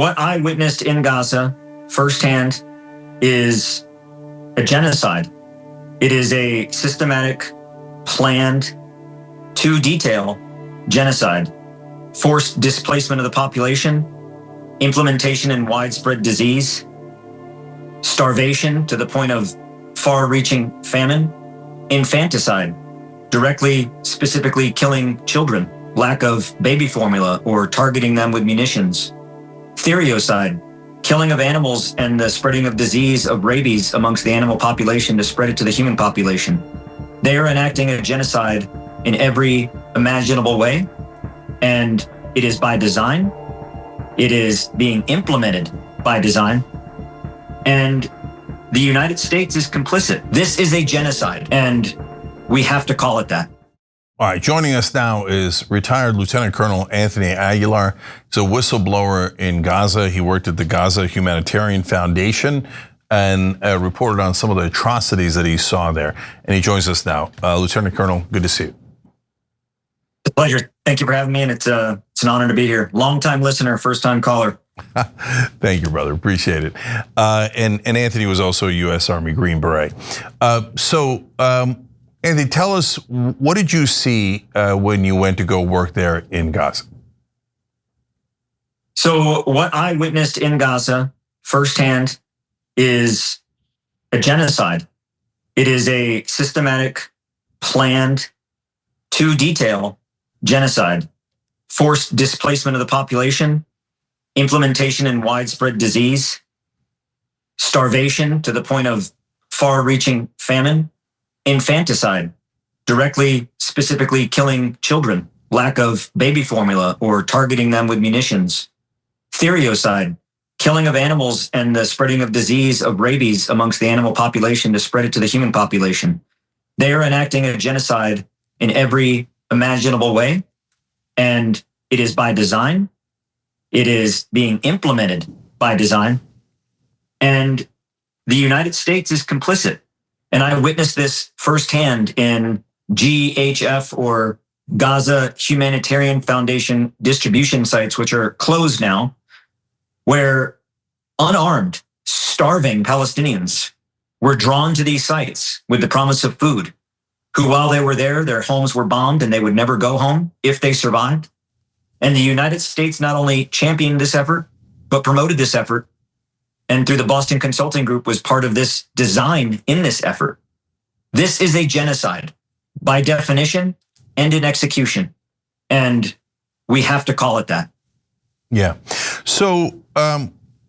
What I witnessed in Gaza firsthand is a genocide. It is a systematic, planned, to detail genocide, forced displacement of the population, implementation and widespread disease, starvation to the point of far-reaching famine, infanticide, directly, specifically killing children, lack of baby formula or targeting them with munitions, theriocide, killing of animals and the spreading of disease of rabies amongst the animal population to spread it to the human population. They are enacting a genocide in every imaginable way, and it is by design. It is being implemented by design, and the United States is complicit. This is a genocide, and we have to call it that. All right, joining us now is retired Lieutenant Colonel Anthony Aguilar. He's a whistleblower in Gaza. He worked at the Gaza Humanitarian Foundation and reported on some of the atrocities that he saw there. And he joins us now. Lieutenant Colonel, good to see you. It's a pleasure. Thank you for having me, and it's an honor to be here. Long-time listener, first-time caller. Thank you, brother. Appreciate it. And Anthony was also a U.S. Army Green Beret. Anthony, tell us, what did you see when you went to go work there in Gaza? So what I witnessed in Gaza firsthand is a genocide. It is a systematic, planned, to detail genocide, forced displacement of the population, implementation and widespread disease, starvation to the point of far-reaching famine, infanticide, directly, specifically killing children, lack of baby formula or targeting them with munitions, theriocide, killing of animals and the spreading of disease of rabies amongst the animal population to spread it to the human population. They are enacting a genocide in every imaginable way, and it is by design. It is being implemented by design, and the United States is complicit. And I witnessed this firsthand in GHF, or Gaza Humanitarian Foundation distribution sites, which are closed now, where unarmed, starving Palestinians were drawn to these sites with the promise of food, who, while they were there, their homes were bombed and they would never go home if they survived. And the United States not only championed this effort, but promoted this effort, and through the Boston Consulting Group was part of this design in this effort. This is a genocide by definition and in execution, and we have to call it that. Yeah. So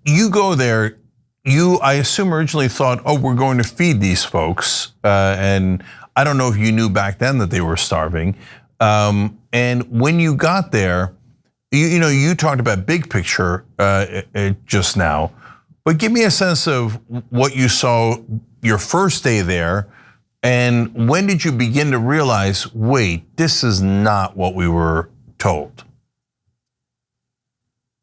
you go there, I assume originally thought, oh, we're going to feed these folks, and I don't know if you knew back then that they were starving. And when you got there, you talked about big picture just now. But give me a sense of what you saw your first day there, and when did you begin to realize, wait, this is not what we were told?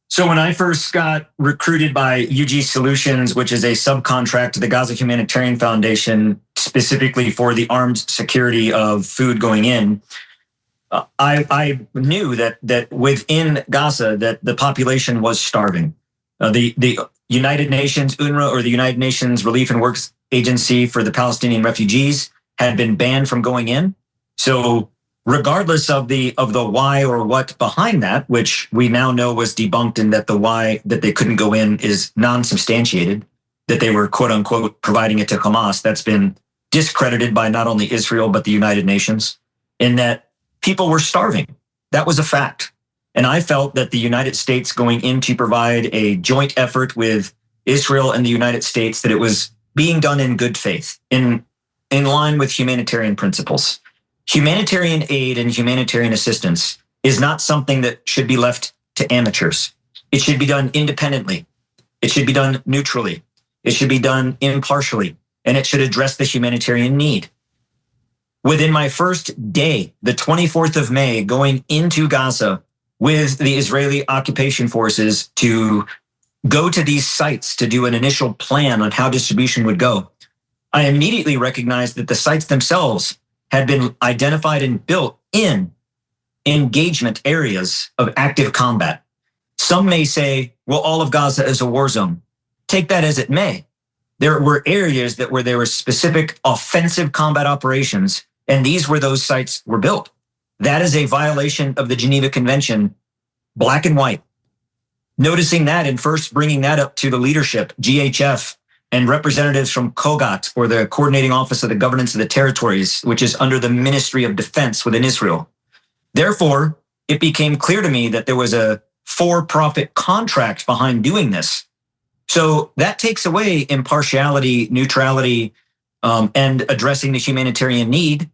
So when I first got recruited by UG Solutions, which is a subcontract to the Gaza Humanitarian Foundation, specifically for the armed security of food going in, I knew that within Gaza that the population was starving. The United Nations, UNRWA, or the United Nations Relief and Works Agency for the Palestinian refugees, had been banned from going in. So regardless of the why or what behind that, which we now know was debunked, and that the why that they couldn't go in is non-substantiated, that they were quote unquote providing it to Hamas, that's been discredited by not only Israel, but the United Nations, in that people were starving. That was a fact. And I felt that the United States going in to provide a joint effort with Israel and the United States, that it was being done in good faith, in line with humanitarian principles. Humanitarian aid and humanitarian assistance is not something that should be left to amateurs. It should be done independently. It should be done neutrally. It should be done impartially, and it should address the humanitarian need. Within my first day, the 24th of May, going into Gaza with the Israeli occupation forces to go to these sites to do an initial plan on how distribution would go, I immediately recognized that the sites themselves had been identified and built in engagement areas of active combat. Some may say, well, all of Gaza is a war zone. Take that as it may. There were areas where there were specific offensive combat operations, and these were those sites were built. That is a violation of the Geneva Convention, black and white. Noticing that and first bringing that up to the leadership, GHF, and representatives from COGAT, or the Coordinating Office of the Governance of the Territories, which is under the Ministry of Defense within Israel. Therefore, it became clear to me that there was a for-profit contract behind doing this. So that takes away impartiality, neutrality, and addressing the humanitarian need.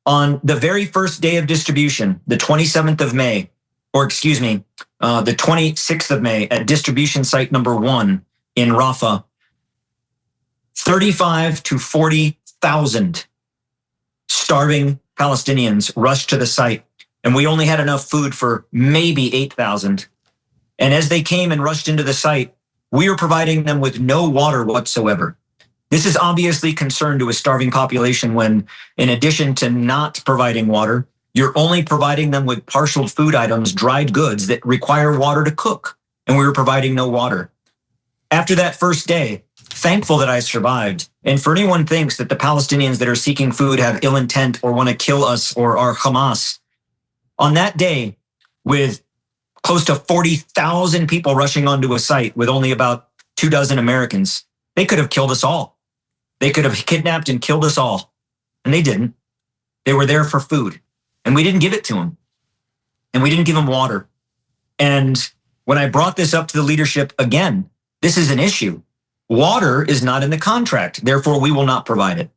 On the very first day of distribution, the 27th of May, or excuse me, the 26th of May at distribution site number 1 in Rafah, 35 to 40,000 starving Palestinians rushed to the site, and we only had enough food for maybe 8,000. And as they came and rushed into the site, we were providing them with no water whatsoever. This is obviously concern to a starving population when, in addition to not providing water, you're only providing them with partial food items, dried goods that require water to cook, and we were providing no water. After that first day, thankful that I survived. And for anyone who thinks that the Palestinians that are seeking food have ill intent or want to kill us or are Hamas, on that day, with close to 40,000 people rushing onto a site with only about 24 Americans, they could have killed us all. They could have kidnapped and killed us all. And they didn't. They were there for food. And we didn't give it to them. And we didn't give them water. And when I brought this up to the leadership again, this is an issue. Water is not in the contract. Therefore, we will not provide it.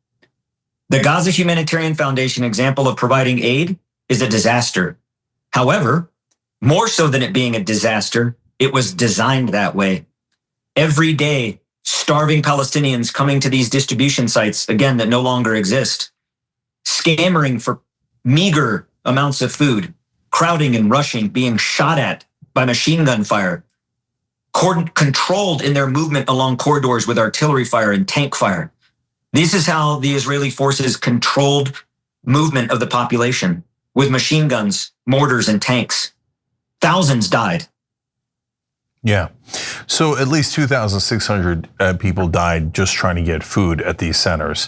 The Gaza Humanitarian Foundation example of providing aid is a disaster. However, more so than it being a disaster, it was designed that way. Every day, starving Palestinians coming to these distribution sites, again, that no longer exist, scammering for meager amounts of food, crowding and rushing, being shot at by machine gun fire, controlled in their movement along corridors with artillery fire and tank fire. This is how the Israeli forces controlled movement of the population with machine guns, mortars, and tanks. Thousands died. Yeah. So at least 2,600 people died just trying to get food at these centers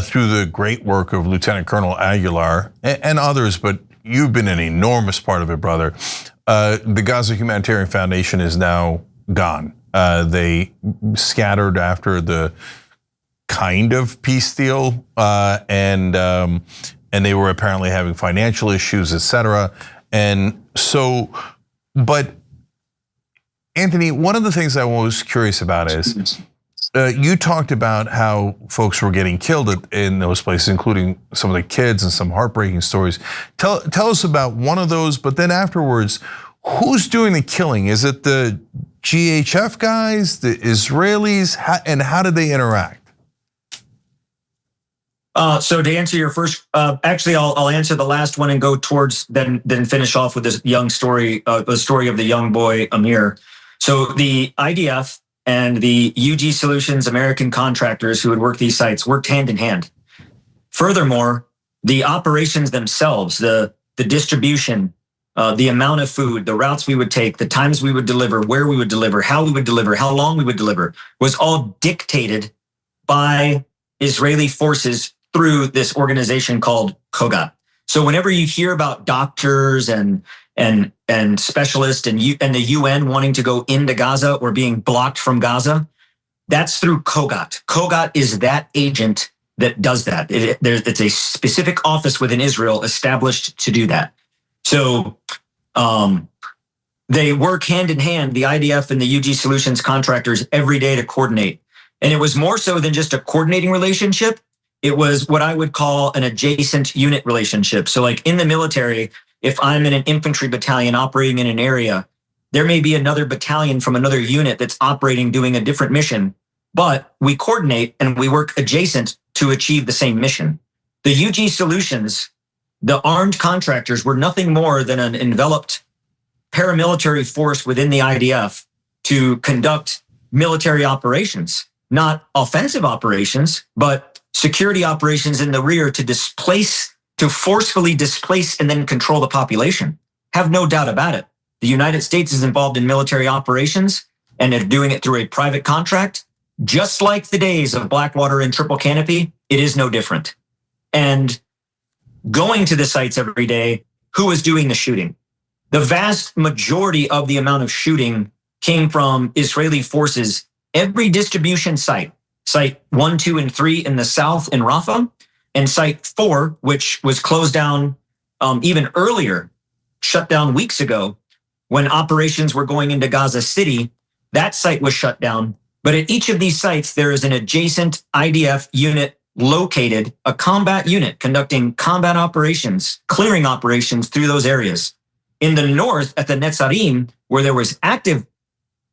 through the great work of Lieutenant Colonel Aguilar and others, but you've been an enormous part of it, brother. The Gaza Humanitarian Foundation is now gone. They scattered after the kind of peace deal, and they were apparently having financial issues, etc. And so, but Anthony, one of the things I was curious about is you talked about how folks were getting killed in those places, including some of the kids and some heartbreaking stories. Tell us about one of those, but then afterwards, who's doing the killing? Is it the GHF guys, the Israelis, and how did they interact? So to answer your first, actually, I'll answer the last one and go towards then finish off with this young story, the story of the young boy Amir. So the IDF and the UG Solutions American contractors who would work these sites worked hand in hand. Furthermore, the operations themselves, the distribution, the amount of food, the routes we would take, the times we would deliver, where we would deliver, how we would deliver, how long we would deliver, was all dictated by Israeli forces through this organization called COGAT. So whenever you hear about doctors and specialists and the UN wanting to go into Gaza or being blocked from Gaza, that's through COGAT. COGAT is that agent that does that. It's a specific office within Israel established to do that. So they work hand in hand, the IDF and the UG Solutions contractors, every day to coordinate. And it was more so than just a coordinating relationship. It was what I would call an adjacent unit relationship. So like in the military, if I'm in an infantry battalion operating in an area, there may be another battalion from another unit that's operating, doing a different mission, but we coordinate and we work adjacent to achieve the same mission. The UG Solutions, the armed contractors, were nothing more than an enveloped paramilitary force within the IDF to conduct military operations, not offensive operations, but security operations in the rear to forcefully displace and then control the population. Have no doubt about it. the United States is involved in military operations and they're doing it through a private contract, just like the days of Blackwater and Triple Canopy, it is no different. And going to the sites every day, who was doing the shooting? The vast majority of the amount of shooting came from Israeli forces. Every distribution site 1, 2, and 3 in the south in Rafah, and site 4, which was closed down even earlier, shut down weeks ago when operations were going into Gaza City, that site was shut down. But at each of these sites, there is an adjacent IDF unit located, a combat unit conducting combat operations, clearing operations through those areas. In the north, at the Netzarim, where there was active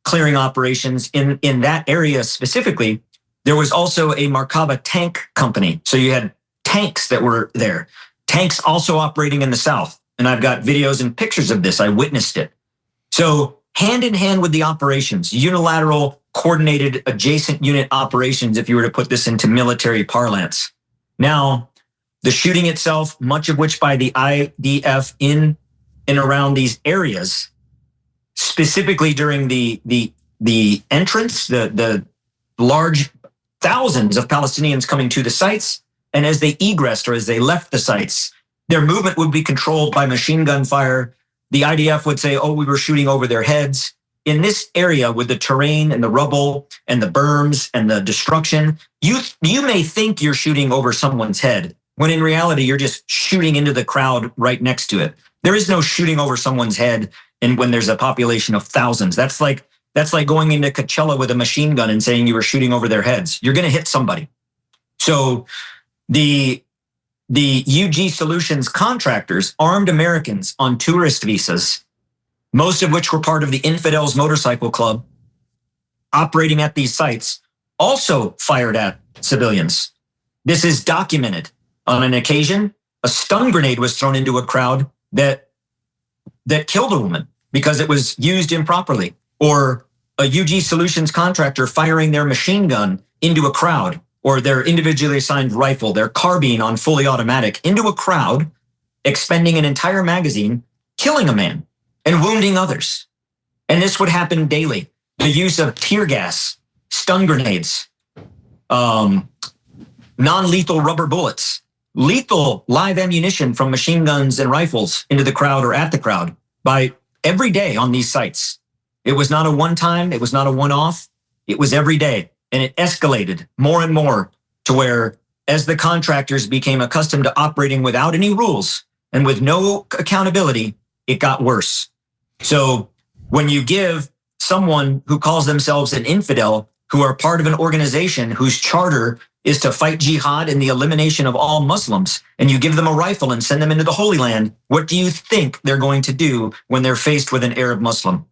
clearing operations in that area specifically, there was also a Markava tank company. So you had tanks that were there. Tanks also operating in the south. And I've got videos and pictures of this. I witnessed it. So hand in hand with the operations, unilateral, coordinated, adjacent unit operations, if you were to put this into military parlance. Now, the shooting itself, much of which by the IDF in and around these areas, specifically during the entrance, the large thousands of Palestinians coming to the sites, and as they egressed or as they left the sites, their movement would be controlled by machine gun fire. The IDF would say, oh, we were shooting over their heads. In this area with the terrain and the rubble and the berms and the destruction, you may think you're shooting over someone's head, when in reality, you're just shooting into the crowd right next to it. There is no shooting over someone's head and when there's a population of thousands. That's like going into Coachella with a machine gun and saying you were shooting over their heads. You're going to hit somebody. So the UG Solutions contractors armed Americans on tourist visas, most of which were part of the Infidels Motorcycle Club, operating at these sites, also fired at civilians. This is documented. On an occasion, a stun grenade was thrown into a crowd that killed a woman because it was used improperly, or a UG Solutions contractor firing their machine gun into a crowd, or their individually assigned rifle, their carbine on fully automatic into a crowd, expending an entire magazine, killing a man and wounding others. And this would happen daily. The use of tear gas, stun grenades, non-lethal rubber bullets, lethal live ammunition from machine guns and rifles into the crowd or at the crowd by every day on these sites. It was not a one-time, it was not a one-off, it was every day. And it escalated more and more to where, as the contractors became accustomed to operating without any rules and with no accountability, it got worse. So when you give someone who calls themselves an infidel, who are part of an organization whose charter is to fight jihad and the elimination of all Muslims, and you give them a rifle and send them into the Holy Land, what do you think they're going to do when they're faced with an Arab Muslim?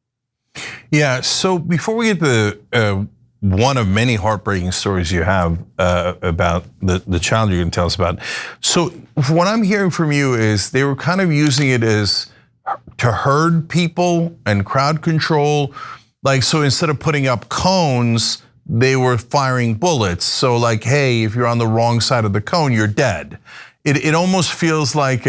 Yeah, so before we get to one of many heartbreaking stories you have about the child you're going to tell us about. So what I'm hearing from you is they were kind of using it as to herd people and crowd control. Like, so instead of putting up cones, they were firing bullets. So like, hey, if you're on the wrong side of the cone, you're dead. It almost feels like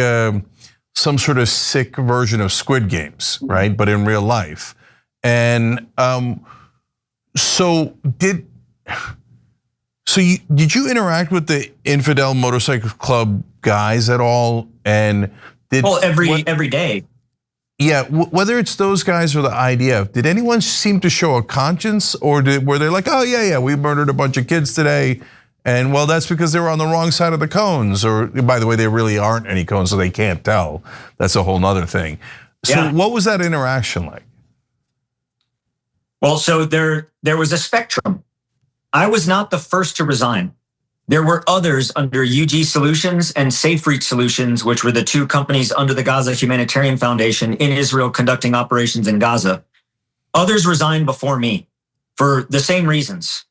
some sort of sick version of Squid Games, right? But in real life. And So did you interact with the Infidel Motorcycle Club guys at all? And every day. Yeah, whether it's those guys or the IDF, did anyone seem to show a conscience, or were they like, oh yeah, we murdered a bunch of kids today, and well, that's because they were on the wrong side of the cones, or by the way, there really aren't any cones, so they can't tell. That's a whole nother thing. So yeah. What was that interaction like? Well, so there was a spectrum. I was not the first to resign. There were others under UG Solutions and Safe Reach Solutions, which were the two companies under the Gaza Humanitarian Foundation in Israel conducting operations in Gaza. Others resigned before me for the same reasons.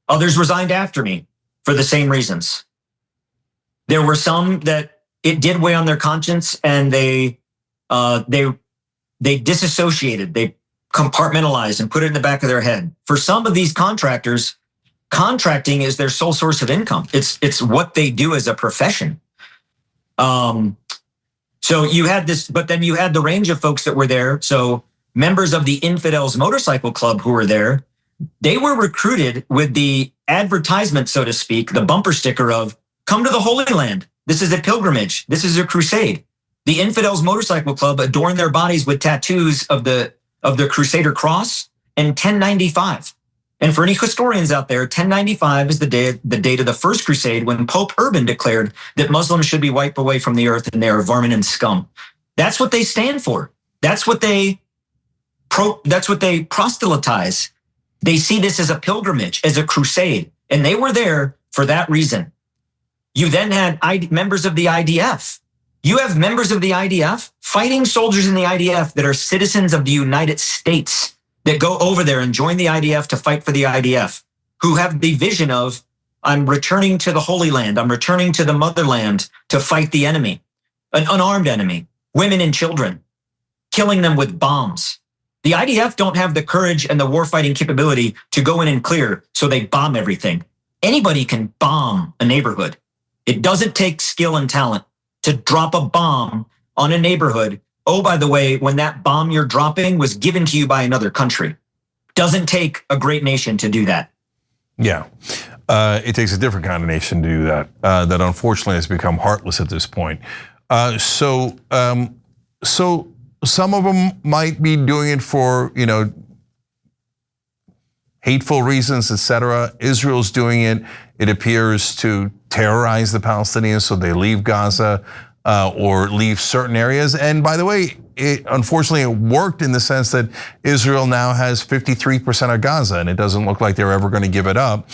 Others resigned after me for the same reasons. There were some that it did weigh on their conscience, and they disassociated. They compartmentalized and put it in the back of their head. For some of these contractors, contracting is their sole source of income. It's what they do as a profession. So you had this, but then you had the range of folks that were there. So members of the Infidels Motorcycle Club who were there, they were recruited with the advertisement, so to speak, the bumper sticker of come to the Holy Land. This is a pilgrimage. This is a crusade. The Infidels Motorcycle Club adorned their bodies with tattoos of the Crusader cross and 1095. And for any historians out there, 1095 is the date of the first crusade when Pope Urban declared that Muslims should be wiped away from the earth and they are vermin and scum. That's what they stand for. That's what they proselytize. They see this as a pilgrimage, as a crusade, and they were there for that reason. You then had members of the IDF. You have members of the IDF, fighting soldiers in the IDF that are citizens of the United States that go over there and join the IDF to fight for the IDF, who have the vision of, I'm returning to the Holy Land, I'm returning to the motherland to fight the enemy, an unarmed enemy, women and children, killing them with bombs. The IDF don't have the courage and the warfighting capability to go in and clear, so they bomb everything. Anybody can bomb a neighborhood. It doesn't take skill and talent to drop a bomb on a neighborhood. Oh, by the way, when that bomb you're dropping was given to you by another country. Doesn't take a great nation to do that. Yeah, it takes a different kind of nation to do that, that unfortunately has become heartless at this point. So some of them might be doing it for, hateful reasons, etc. Israel's doing it. It appears to terrorize the Palestinians so they leave Gaza or leave certain areas. And by the way, unfortunately, it worked in the sense that Israel now has 53% of Gaza, and it doesn't look like they're ever going to give it up.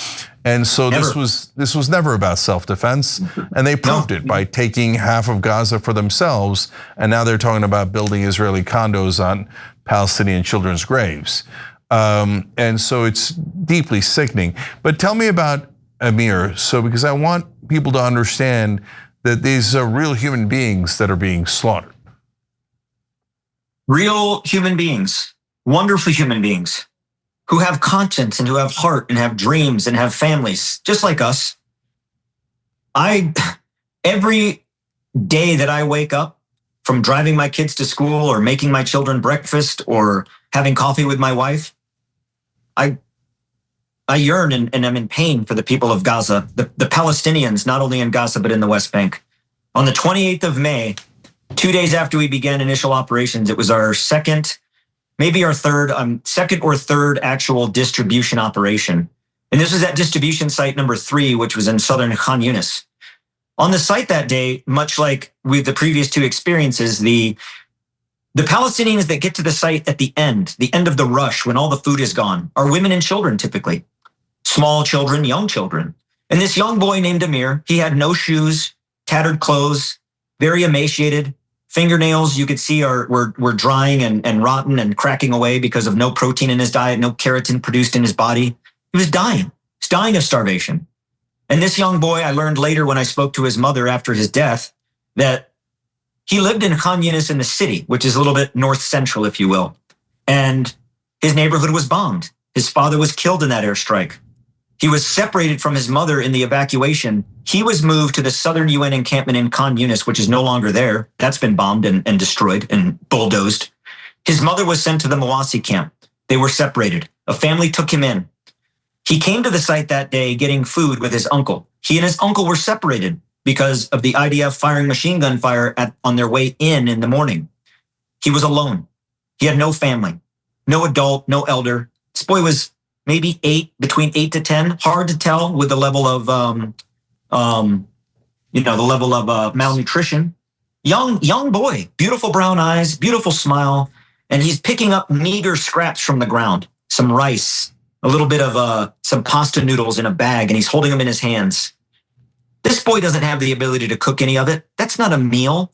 And so this was never about self-defense, and they proved it by taking half of Gaza for themselves. And now they're talking about building Israeli condos on Palestinian children's graves. And so it's deeply sickening. But tell me about Amir. So because I want people to understand that these are real human beings that are being slaughtered. Real human beings, wonderful human beings who have conscience and who have heart and have dreams and have families, just like us. Every day that I wake up, from driving my kids to school or making my children breakfast or having coffee with my wife, I yearn and I'm in pain for the people of Gaza, the Palestinians, not only in Gaza, but in the West Bank. On the 28th of May, 2 days after we began initial operations, it was our second or third actual distribution operation. And this was at distribution site number 3, which was in southern Khan Yunis. On the site that day, much like with the previous 2 experiences, the Palestinians that get to the site at the end of the rush, when all the food is gone, are women and children typically. Small children, young children. And this young boy named Amir, he had no shoes, tattered clothes, very emaciated. Fingernails you could see were drying and rotten and cracking away because of no protein in his diet, no keratin produced in his body. He was dying. He's dying of starvation. And this young boy, I learned later when I spoke to his mother after his death, that he lived in Khan Yunis in the city, which is a little bit north central, if you will. And his neighborhood was bombed. His father was killed in that airstrike. He was separated from his mother in the evacuation. He was moved to the southern UN encampment in Khan Yunis, which is no longer there. That's been bombed and destroyed and bulldozed. His mother was sent to the Mawasi camp. They were separated. A family took him in. He came to the site that day getting food with his uncle. He and his uncle were separated because of the IDF firing machine gun fire on their way in the morning. He was alone. He had no family, no adult, no elder. This boy was maybe between 8 to 10. Hard to tell with the level of, malnutrition. Young boy, beautiful brown eyes, beautiful smile, and he's picking up meager scraps from the ground. Some rice, a little bit of some pasta noodles in a bag, and he's holding them in his hands. This boy doesn't have the ability to cook any of it. That's not a meal.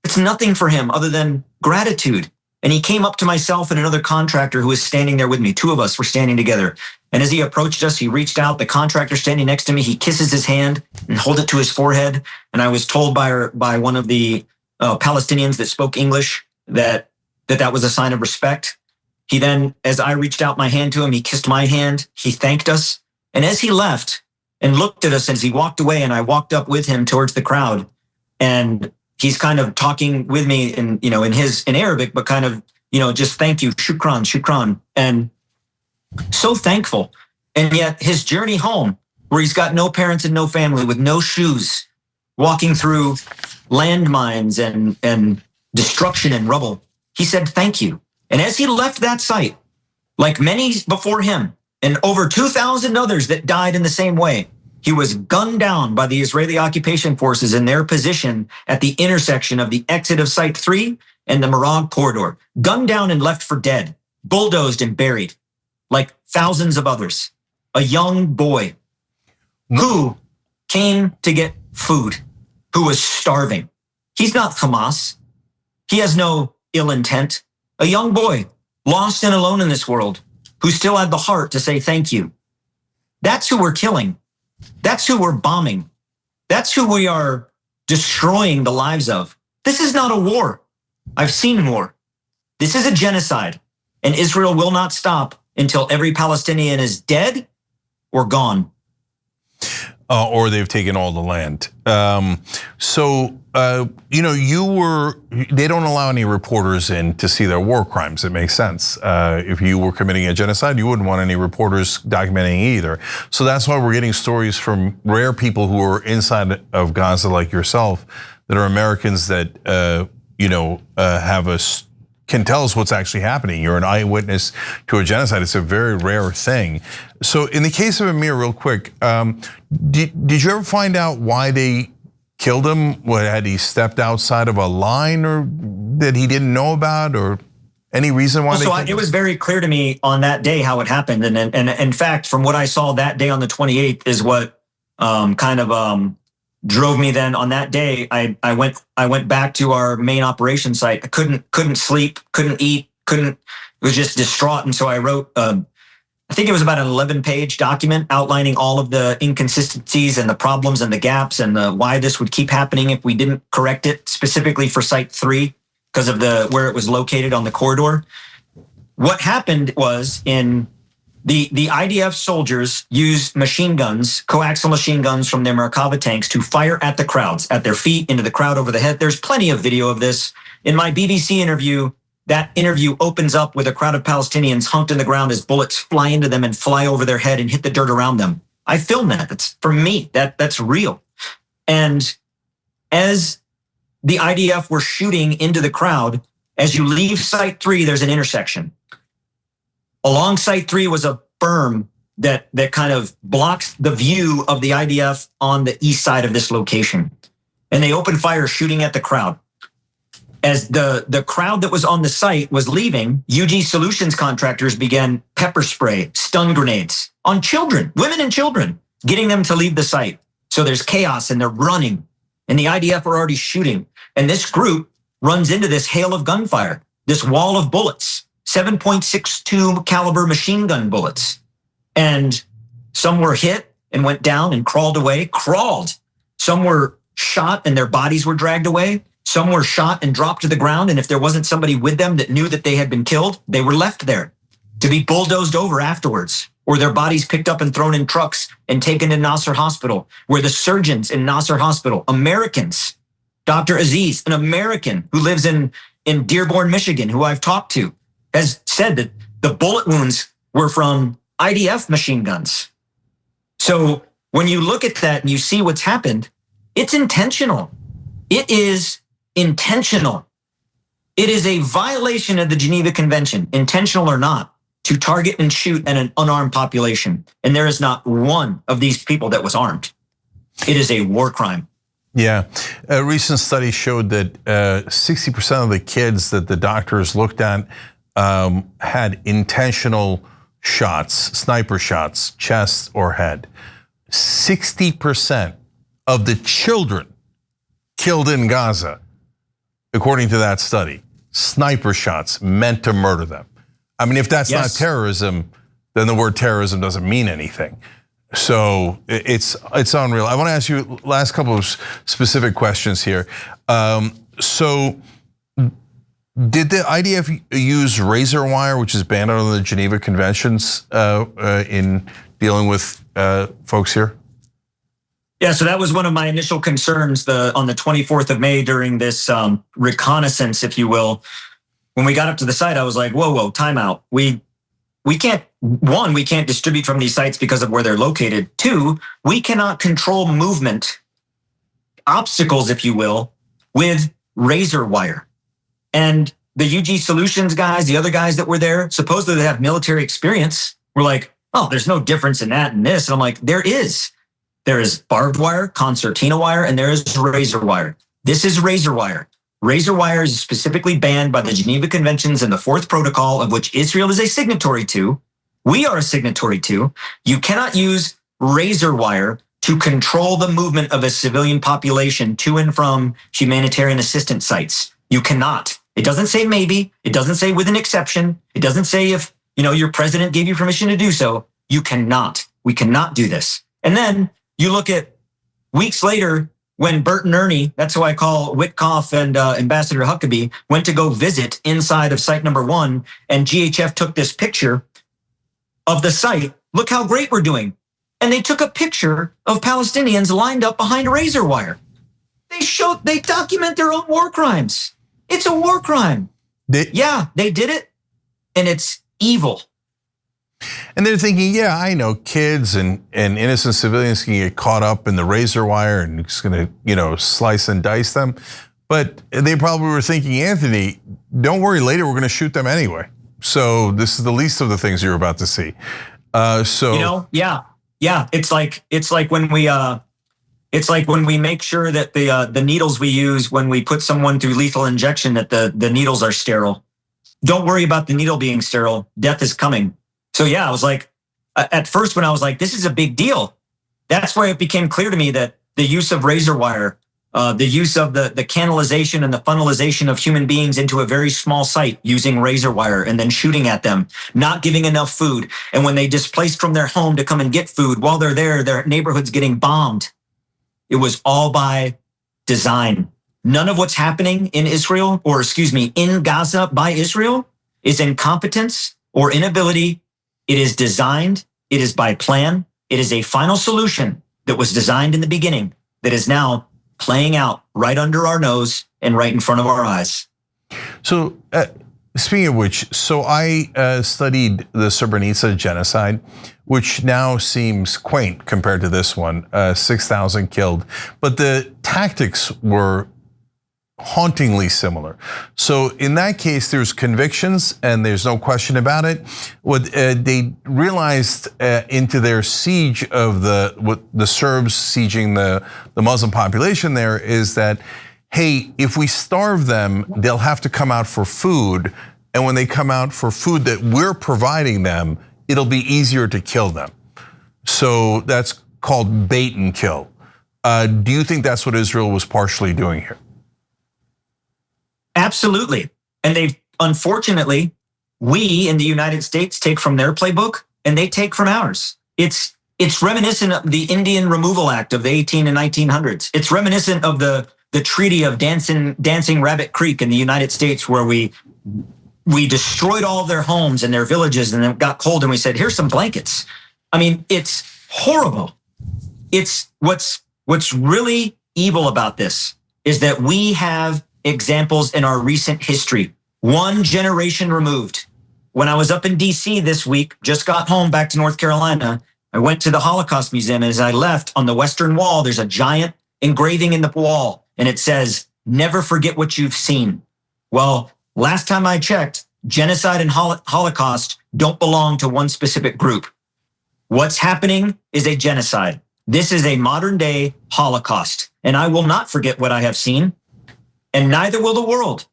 It's nothing for him other than gratitude. And he came up to myself and another contractor who was standing there with me. 2 of us were standing together. And as he approached us, he reached out. The contractor standing next to me, he kisses his hand and holds it to his forehead. And I was told by one of the Palestinians that spoke English that was a sign of respect. He then, as I reached out my hand to him, he kissed my hand. He thanked us. And as he left and looked at us as he walked away, and I walked up with him towards the crowd, and he's kind of talking with me in Arabic, but kind of, just thank you, shukran, shukran. And so thankful. And yet his journey home, where he's got no parents and no family, with no shoes, walking through landmines and destruction and rubble, he said, thank you. And as he left that site, like many before him, and over 2,000 others that died in the same way, he was gunned down by the Israeli occupation forces in their position at the intersection of the exit of Site 3 and the Marag corridor. Gunned down and left for dead, bulldozed and buried, like thousands of others. A young boy who came to get food, who was starving. He's not Hamas. He has no ill intent. A young boy, lost and alone in this world, who still had the heart to say thank you. That's who we're killing. That's who we're bombing. That's who we are destroying the lives of. This is not a war. I've seen war. This is a genocide, and Israel will not stop until every Palestinian is dead or gone. Or they've taken all the land. They don't allow any reporters in to see their war crimes. It makes sense. If you were committing a genocide, you wouldn't want any reporters documenting either. So that's why we're getting stories from rare people who are inside of Gaza, like yourself, that are Americans that can tell us what's actually happening. You're an eyewitness to a genocide. It's a very rare thing. So in the case of Amir, real quick, did you ever find out why they killed him? What, had he stepped outside of a line or that he didn't know about, or any reason why? It was very clear to me on that day how it happened. And in fact, from what I saw that day on the 28th is what drove me then on that day. I went back to our main operation site. I couldn't sleep, couldn't eat, was just distraught. And so I wrote, I think it was about an 11-page document outlining all of the inconsistencies and the problems and the gaps and why this would keep happening if we didn't correct it, specifically for Site 3 because of where it was located on the corridor. What happened was the IDF soldiers used machine guns, coaxial machine guns from their Merkava tanks to fire at the crowds, at their feet, into the crowd over the head. There's plenty of video of this. In my BBC interview, that interview opens up with a crowd of Palestinians hunked in the ground as bullets fly into them and fly over their head and hit the dirt around them. I filmed that. That's for me. That's real. And as the IDF were shooting into the crowd, as you leave Site 3, there's an intersection. Along Site 3 was a berm that kind of blocks the view of the IDF on the east side of this location. And they opened fire shooting at the crowd. As the crowd that was on the site was leaving, UG Solutions contractors began pepper spray, stun grenades on children, women and children, getting them to leave the site. So there's chaos and they're running, and the IDF are already shooting. And this group runs into this hail of gunfire, this wall of bullets, 7.62 caliber machine gun bullets. And some were hit and went down and crawled. Some were shot and their bodies were dragged away. Some were shot and dropped to the ground. And if there wasn't somebody with them that knew that they had been killed, they were left there to be bulldozed over afterwards, or their bodies picked up and thrown in trucks and taken to Nasser Hospital, where the surgeons in Nasser Hospital, Americans, Dr. Aziz, an American who lives in Dearborn, Michigan, who I've talked to, has said that the bullet wounds were from IDF machine guns. So when you look at that and you see what's happened, it's intentional. It is intentional. It is a violation of the Geneva Convention, intentional or not, to target and shoot at an unarmed population. And there is not one of these people that was armed. It is a war crime. Yeah, a recent study showed that 60% of the kids that the doctors looked at had intentional shots, sniper shots, chest or head. 60% of the children killed in Gaza, according to that study, sniper shots meant to murder them. I mean, if that's not terrorism, then the word terrorism doesn't mean anything. So it's unreal. I want to ask you last couple of specific questions here. So did the IDF use razor wire, which is banned under the Geneva Conventions, in dealing with folks here? Yeah, so that was one of my initial concerns on the 24th of May during this reconnaissance, if you will. When we got up to the site, I was like, whoa, time out. We can't, one, we can't distribute from these sites because of where they're located. Two, we cannot control movement, obstacles, if you will, with razor wire. And the UG Solutions guys, the other guys that were there, supposedly they have military experience. We're like, oh, there's no difference in that and this. And I'm like, there is. There is barbed wire, concertina wire, and there is razor wire. This is razor wire. Razor wire is specifically banned by the Geneva Conventions and the Fourth Protocol, of which Israel is a signatory to. We are a signatory to. You cannot use razor wire to control the movement of a civilian population to and from humanitarian assistance sites. You cannot. It doesn't say maybe. It doesn't say with an exception. It doesn't say if, your president gave you permission to do so. You cannot. We cannot do this. And then you look at weeks later when Bert and Ernie, that's who I call Witkoff and Ambassador Huckabee, went to go visit inside of site number 1, and GHF took this picture of the site. Look how great we're doing. And they took a picture of Palestinians lined up behind razor wire. They document their own war crimes. It's a war crime. They did it, and it's evil. And they're thinking, yeah, I know kids and innocent civilians can get caught up in the razor wire and it's gonna, slice and dice them. But they probably were thinking, Anthony, don't worry, later we're gonna shoot them anyway. So this is the least of the things you're about to see. It's like when we make sure that the needles we use when we put someone through lethal injection, that the needles are sterile. Don't worry about the needle being sterile. Death is coming. So yeah, I was like, at first when I was like, this is a big deal. That's why it became clear to me that the use of razor wire, the use of the canalization and the funnelization of human beings into a very small site using razor wire and then shooting at them, not giving enough food. And when they displaced from their home to come and get food, while they're there, their neighborhood's getting bombed. It was all by design. None of what's happening in Israel, in Gaza by Israel, is incompetence or inability. It is designed. It is by plan. It is a final solution that was designed in the beginning that is now playing out right under our nose and right in front of our eyes. So speaking of which, I studied the Srebrenica genocide, which now seems quaint compared to this one, 6,000 killed. But the tactics were hauntingly similar. So in that case, there's convictions and there's no question about it. What they realized into their siege of the Serbs sieging the Muslim population there is that, hey, if we starve them, they'll have to come out for food. And when they come out for food that we're providing them, it'll be easier to kill them. So that's called bait and kill. Do you think that's what Israel was partially doing here? Absolutely. And unfortunately, we in the United States take from their playbook and they take from ours. It's reminiscent of the Indian Removal Act of the 18 and 1900s. It's reminiscent of the treaty of Dancing Rabbit Creek in the United States, where we destroyed all of their homes and their villages, and it got cold and we said, here's some blankets. I mean, it's horrible. It's what's really evil about this is that we have examples in our recent history, one generation removed. When I was up in DC this week, just got home back to North Carolina, I went to the Holocaust Museum, and as I left, on the Western Wall, there's a giant engraving in the wall, and it says, never forget what you've seen. Well, last time I checked, genocide and Holocaust don't belong to one specific group. What's happening is a genocide. This is a modern day Holocaust, and I will not forget what I have seen. And neither will the world.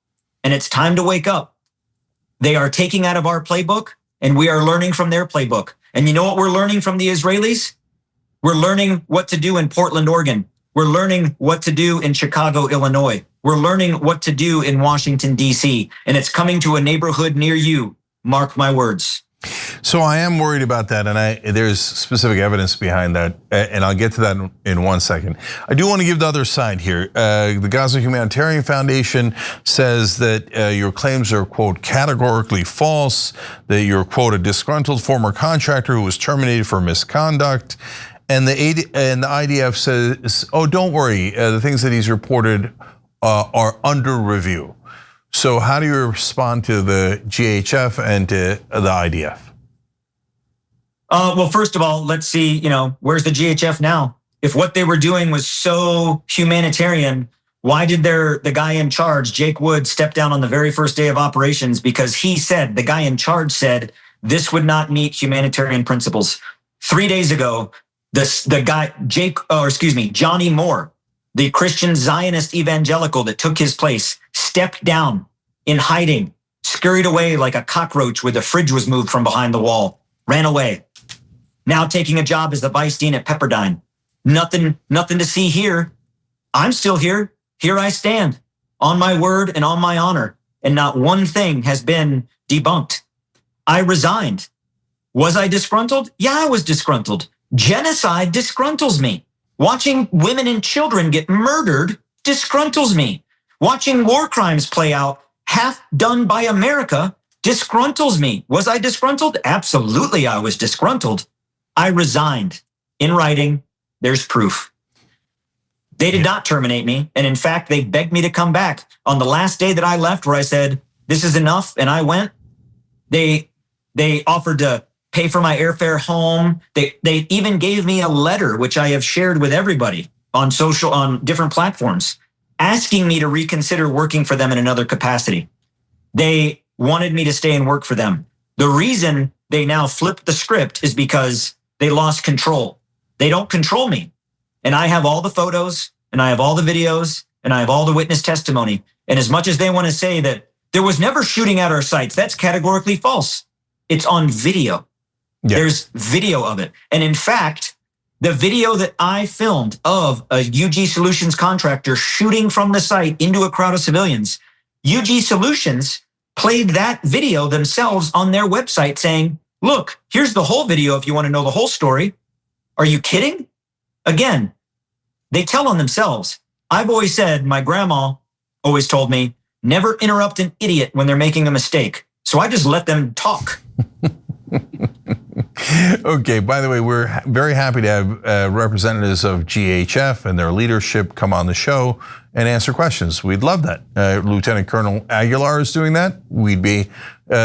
And it's time to wake up. They are taking out of our playbook, and we are learning from their playbook. And you know what we're learning from the Israelis? We're learning what to do in Portland, Oregon. We're learning what to do in Chicago, Illinois. We're learning what to do in Washington, D.C. And it's coming to a neighborhood near you. Mark my words. So I am worried about that, and there's specific evidence behind that, and I'll get to that in 1 second. I do want to give the other side here. The Gaza Humanitarian Foundation says that your claims are, quote, categorically false, that you're, quote, a disgruntled former contractor who was terminated for misconduct, And the IDF says, "Oh, don't worry. The things that he's reported are under review." So, how do you respond to the GHF and to the IDF? Well, first of all, let's see. Where's the GHF now? If what they were doing was so humanitarian, why did the guy in charge, Jake Wood, step down on the very first day of operations? Because the guy in charge said this would not meet humanitarian principles. 3 days ago, Johnny Moore, the Christian Zionist evangelical that took his place, stepped down in hiding, scurried away like a cockroach where the fridge was moved from behind the wall, ran away. Now taking a job as the vice dean at Pepperdine. Nothing to see here. I'm still here. Here I stand, on my word and on my honor. And not one thing has been debunked. I resigned. Was I disgruntled? Yeah, I was disgruntled. Genocide disgruntles me. Watching women and children get murdered disgruntles me. Watching war crimes play out, half done by America, disgruntles me. Was I disgruntled? Absolutely, I was disgruntled. I resigned. In writing, there's proof. They did not terminate me. And in fact, they begged me to come back. On the last day that I left, where I said, this is enough, and I went, they offered to pay for my airfare home. They even gave me a letter, which I have shared with everybody on different platforms, asking me to reconsider working for them in another capacity. They wanted me to stay and work for them. The reason they now flipped the script is because they lost control. They don't control me. And I have all the photos, and I have all the videos, and I have all the witness testimony. And as much as they want to say that there was never shooting at our sites, that's categorically false. It's on video. Yeah. There's video of it. And in fact, the video that I filmed of a UG Solutions contractor shooting from the site into a crowd of civilians, UG Solutions played that video themselves on their website saying, look, here's the whole video if you want to know the whole story. Are you kidding? Again, they tell on themselves. I've always said, my grandma always told me, never interrupt an idiot when they're making a mistake. So I just let them talk. Okay, by the way, we're very happy to have representatives of GHF and their leadership come on the show and answer questions. We'd love that. Lieutenant Colonel Aguilar is doing that. We'd be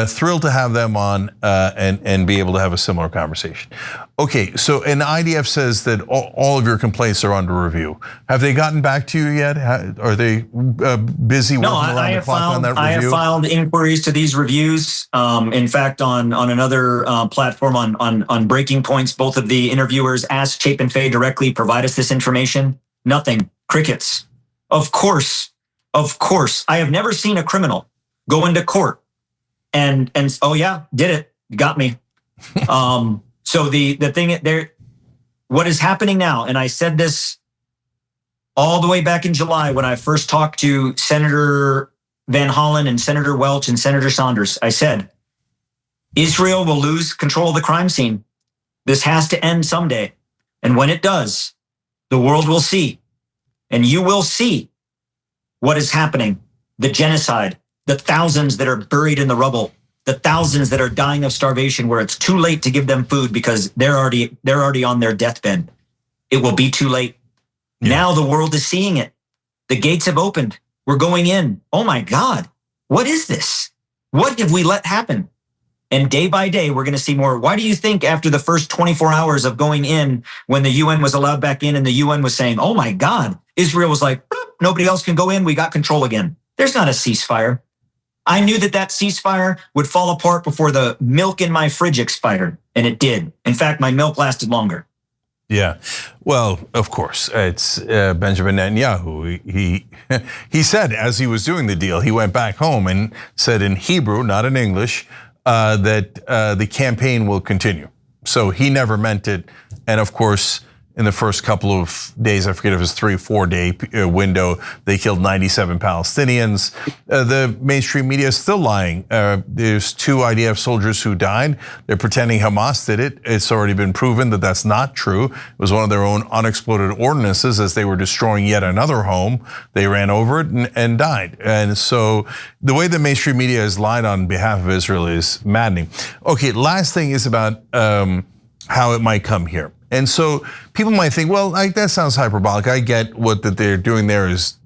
thrilled to have them on and be able to have a similar conversation. Okay, so and the IDF says that all of your complaints are under review. Have they gotten back to you yet? Are they busy working around the clock on that review? I have filed inquiries to these reviews. In fact, on another platform on Breaking Points, both of the interviewers asked Chapin Fay directly, provide us this information. Nothing. Crickets. Of course. I have never seen a criminal go into court and oh yeah, did it. Got me. So the thing there, what is happening now, and I said this all the way back in July when I first talked to Senator Van Hollen and Senator Welch and Senator Saunders, I said, Israel will lose control of the crime scene. This has to end someday. And when it does, the world will see, and you will see what is happening, the genocide, the thousands that are buried in the rubble, the thousands that are dying of starvation where it's too late to give them food because they're already on their deathbed. It will be too late. Yeah. Now the world is seeing it. The gates have opened. We're going in. Oh my God, what is this? What have we let happen? And day by day, we're going to see more. Why do you think after the first 24 hours of going in, when the UN was allowed back in and the UN was saying, oh my God, Israel was like, nobody else can go in. We got control again. There's not a ceasefire. I knew that ceasefire would fall apart before the milk in my fridge expired, and it did. In fact, my milk lasted longer. Yeah, well, of course, it's Benjamin Netanyahu. He said as he was doing the deal, he went back home and said in Hebrew, not in English, that the campaign will continue. So he never meant it, and of course, in the first couple of days, I forget if it was 3 or 4 day window, they killed 97 Palestinians. The mainstream media is still lying. There's 2 IDF soldiers who died. They're pretending Hamas did it. It's already been proven that that's not true. It was one of their own unexploded ordinances as they were destroying yet another home. They ran over it and died. And so the way the mainstream media has lied on behalf of Israel is maddening. Okay, last thing is about how it might come here. And so people might think, well, like, that sounds hyperbolic. I get what that they're doing there is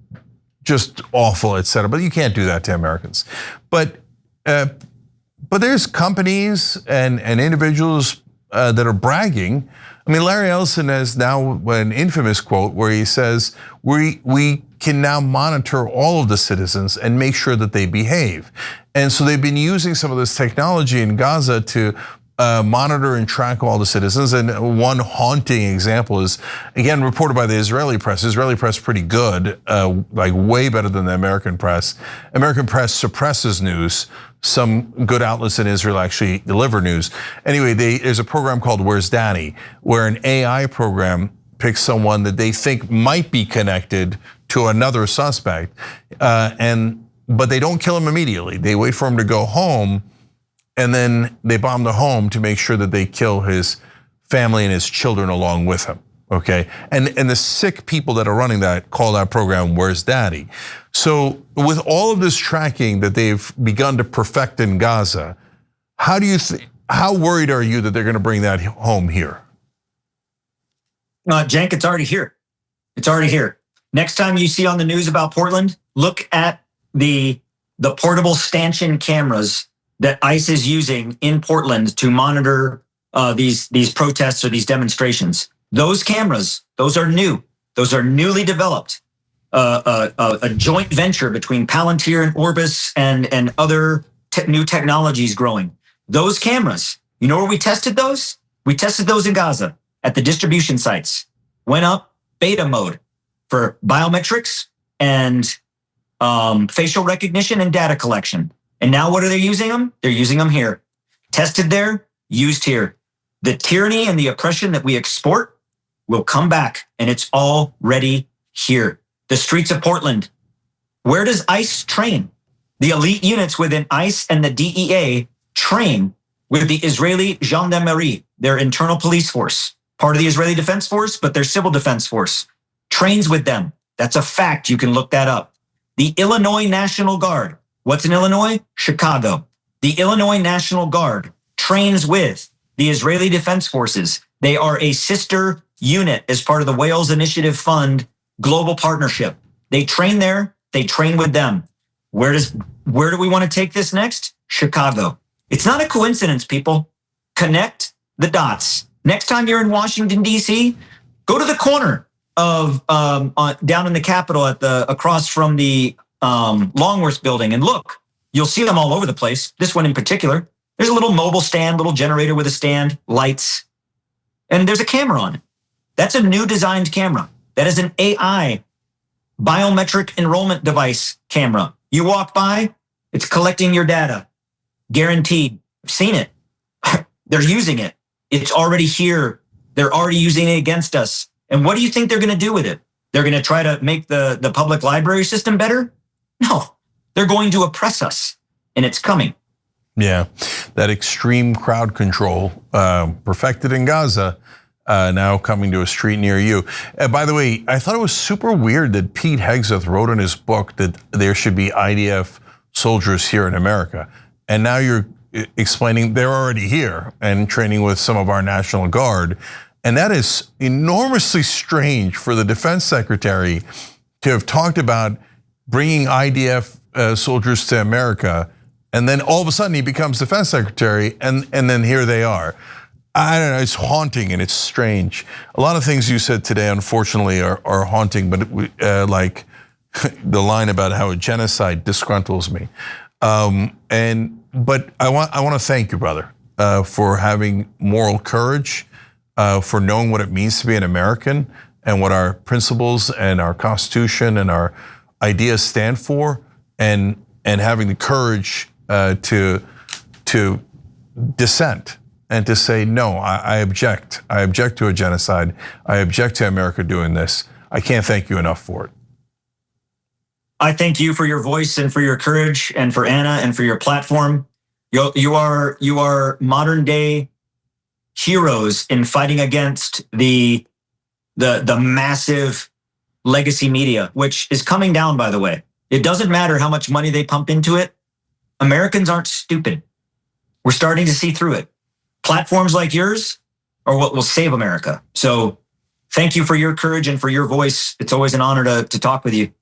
just awful, et cetera. But you can't do that to Americans. But there's companies and individuals that are bragging. I mean, Larry Ellison has now an infamous quote where he says, we can now monitor all of the citizens and make sure that they behave. And so they've been using some of this technology in Gaza to monitor and track all the citizens. And one haunting example is, again, reported by the Israeli press. Israeli press pretty good, like way better than the American press. American press suppresses news. Some good outlets in Israel actually deliver news. Anyway, there's a program called Where's Danny, where an AI program picks someone that they think might be connected to another suspect, but they don't kill him immediately. They wait for him to go home, and then they bomb the home to make sure that they kill his family and his children along with him. Okay, and the sick people that are running that call that program Where's Daddy? So with all of this tracking that they've begun to perfect in Gaza, how worried are you that they're going to bring that home here? Cenk, it's already here. It's already here. Next time you see on the news about Portland, look at the portable stanchion cameras that ICE is using in Portland to monitor these protests or these demonstrations. Those cameras, those are new. Those are newly developed. A joint venture between Palantir and Orbis and other new technologies growing. Those cameras, you know where we tested those? We tested those in Gaza at the distribution sites. Went up beta mode for biometrics and facial recognition and data collection. And now what are they using them? They're using them here. Tested there, used here. The tyranny and the oppression that we export will come back, and it's already here. The streets of Portland. Where does ICE train? The elite units within ICE and the DEA train with the Israeli Gendarmerie, their internal police force, part of the Israeli Defense Force, but their civil defense force, trains with them. That's a fact. You can look that up. The Illinois National Guard. What's in Illinois? Chicago. The Illinois National Guard trains with the Israeli Defense Forces. They are a sister unit as part of the Wales Initiative Fund global partnership. They train there, they train with them. Where do we want to take this next? Chicago. It's not a coincidence, people. Connect the dots. Next time you're in Washington, D.C., go to the corner of down in the Capitol across from the Longworth building and look. You'll see them all over the place. This one in particular. There's a little mobile stand, little generator with a stand, lights, and there's a camera on it. That's a new designed camera. That is an AI biometric enrollment device camera. You walk by, it's collecting your data. Guaranteed. I've seen it. They're using it. It's already here. They're already using it against us. And what do you think they're going to do with it? They're going to try to make the public library system better? No, they're going to oppress us, and it's coming. Yeah, that extreme crowd control perfected in Gaza, now coming to a street near you. By the way, I thought it was super weird that Pete Hegseth wrote in his book that there should be IDF soldiers here in America. And now you're explaining they're already here and training with some of our National Guard. And that is enormously strange for the defense secretary to have talked about bringing IDF soldiers to America. And then all of a sudden he becomes defense secretary and then here they are. I don't know, it's haunting and it's strange. A lot of things you said today, unfortunately, are haunting, but like the line about how a genocide disgruntles me. But I want to thank you, brother, for having moral courage, for knowing what it means to be an American and what our principles and our Constitution and our ideas stand for, and having the courage to dissent and to say, no, I object. I object to a genocide. I object to America doing this. I can't thank you enough for it. I thank you for your voice and for your courage and for Anna and for your platform. You are modern day heroes in fighting against the massive legacy media, which is coming down, by the way. It doesn't matter how much money they pump into it. Americans aren't stupid. We're starting to see through it. Platforms like yours, are what will save America. So thank you for your courage and for your voice. It's always an honor to talk with you.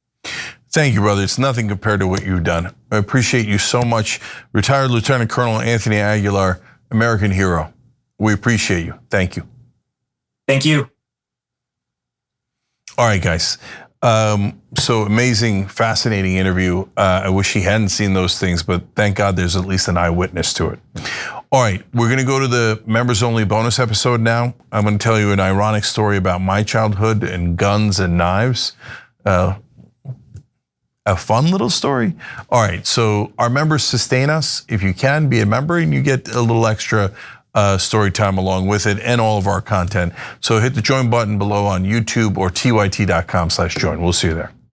Thank you, brother. It's nothing compared to what you've done. I appreciate you so much. Retired Lieutenant Colonel Anthony Aguilar, American hero. We appreciate you. Thank you. Thank you. All right, guys. So amazing, fascinating interview. I wish he hadn't seen those things, but thank God there's at least an eyewitness to it. All right, we're gonna go to the members only bonus episode now. I'm gonna tell you an ironic story about my childhood and guns and knives. A fun little story. All right, so our members sustain us. If you can, be a member and you get a little extra story time along with it and all of our content. So hit the join button below on YouTube or tyt.com/join. We'll see you there.